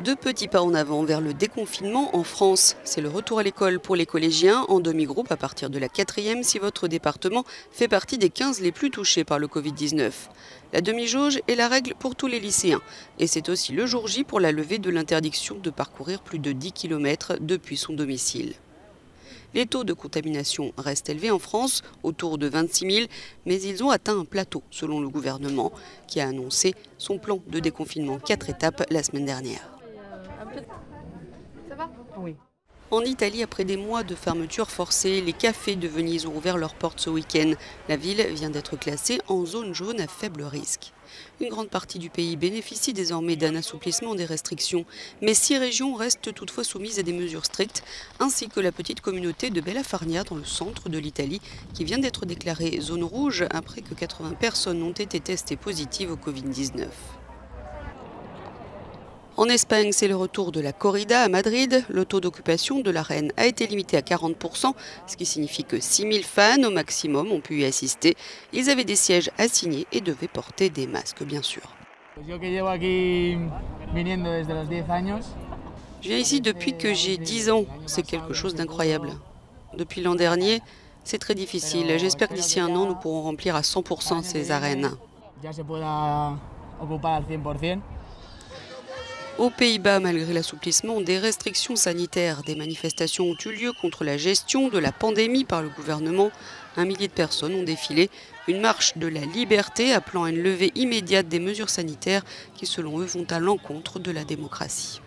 Deux petits pas en avant vers le déconfinement en France. C'est le retour à l'école pour les collégiens en demi-groupe à partir de la 4e si votre département fait partie des 15 les plus touchés par le Covid-19. La demi-jauge est la règle pour tous les lycéens. Et c'est aussi le jour J pour la levée de l'interdiction de parcourir plus de 10 km depuis son domicile. Les taux de contamination restent élevés en France, autour de 26 000, mais ils ont atteint un plateau selon le gouvernement qui a annoncé son plan de déconfinement 4 étapes la semaine dernière. Ça va? Oui. En Italie, après des mois de fermeture forcée, les cafés de Venise ont ouvert leurs portes ce week-end. La ville vient d'être classée en zone jaune à faible risque. Une grande partie du pays bénéficie désormais d'un assouplissement des restrictions. Mais 6 régions restent toutefois soumises à des mesures strictes, ainsi que la petite communauté de Bella Farnia dans le centre de l'Italie, qui vient d'être déclarée zone rouge après que 80 personnes ont été testées positives au Covid-19. En Espagne, c'est le retour de la corrida à Madrid. Le taux d'occupation de l'arène a été limité à 40%, ce qui signifie que 6 000 fans au maximum ont pu y assister. Ils avaient des sièges assignés et devaient porter des masques, bien sûr. Je viens ici depuis que j'ai 10 ans. C'est quelque chose d'incroyable. Depuis l'an dernier, c'est très difficile. J'espère que d'ici un an, nous pourrons remplir à 100% ces arènes. Aux Pays-Bas, malgré l'assouplissement des restrictions sanitaires, des manifestations ont eu lieu contre la gestion de la pandémie par le gouvernement. 1 millier de personnes ont défilé, une marche de la liberté appelant à une levée immédiate des mesures sanitaires qui, selon eux, vont à l'encontre de la démocratie.